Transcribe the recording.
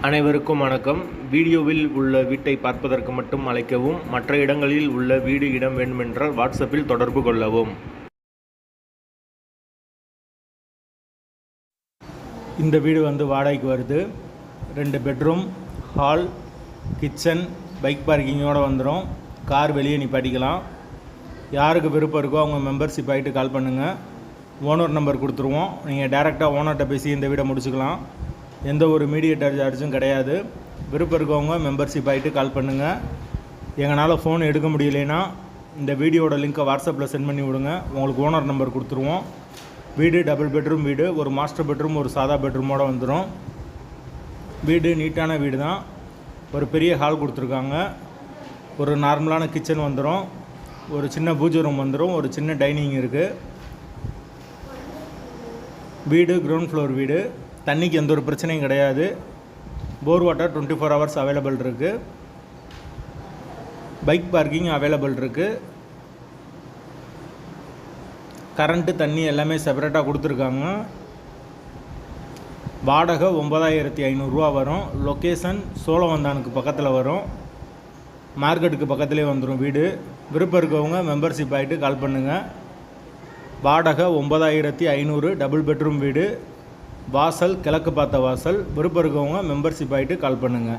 அனைவருக்கும் வணக்கம். வீடியோவில் உள்ள வீட்டை பார்ப்பதற்கு மட்டும் அழைக்கவும். மற்ற இடங்களில் உள்ள வீடு இடம் வேண்டுமென்றால் வாட்ஸ்அப்பில் தொடர்பு கொள்ளவும். இந்த வீடு வாடகைக்கு வருது. 2 பெட்ரூம், ஹால், கிச்சன், பைக் பார்க்கிங்கோடு வந்துடும். கார் வெளியே நிப்பாட்டிக்கலாம். யாருக்கு விருப்பம் இருக்கோ அவங்க மெம்பர்ஷிப் ஆகிட்டு கால் பண்ணுங்கள். ஓனர் நம்பர் கொடுத்துருவோம். நீங்கள் டைரெக்டாக ஓனர்கிட்ட பேசி இந்த வீடை முடிச்சுக்கலாம். எந்த ஒரு மீடியேட்டர் சார்ஜும் கிடையாது. விருப்பம் இருக்கவங்க மெம்பர்ஷிப் ஆகிட்டு கால் பண்ணுங்கள். எங்களால் ஃபோன் எடுக்க முடியலைன்னா இந்த வீடியோட லிங்க்கை வாட்ஸ்அப்பில் சென்ட் பண்ணி விடுங்க. உங்களுக்கு ஓனர் நம்பர் கொடுத்துருவோம். வீடு டபுள் பெட்ரூம் வீடு, ஒரு மாஸ்டர் பெட்ரூம், ஒரு சாதா பெட்ரூமோடு வந்துடும். வீடு நீட்டான வீடு தான். ஒரு பெரிய ஹால் கொடுத்துருக்காங்க. ஒரு நார்மலான கிச்சன் வந்துடும். ஒரு சின்ன பூஜை ரூம் வந்துடும். ஒரு சின்ன டைனிங் இருக்குது. வீடு கிரவுண்ட் ஃப்ளோர் வீடு. தண்ணிக்கு எந்த ஒரு பிரச்சனையும் கிடையாது. போர் வாட்டர் 24 ஹவர்ஸ் அவைலபிள் இருக்குது. பைக் பார்க்கிங் அவைலபிள் இருக்குது. கரண்ட்டு தண்ணி எல்லாமே செப்பரேட்டாக கொடுத்துருக்காங்க. வாடகை 9500 ரூபா வரும். லொக்கேஷன் சோழவந்தானுக்கு பக்கத்தில் வரும். மார்க்கெட்டுக்கு பக்கத்துலேயே வந்துடும் வீடு. விருப்பம் இருக்கவங்க மெம்பர்ஷிப் ஆகிட்டு கால் பண்ணுங்கள். வாடகை 9500, டபுள் பெட்ரூம் வீடு. வாசல் கிழக்கு பார்த்த வாசல். விருப்பம் இருக்கவங்க மெம்பர்ஷிப் ஆகிட்டு கால் பண்ணுங்கள்.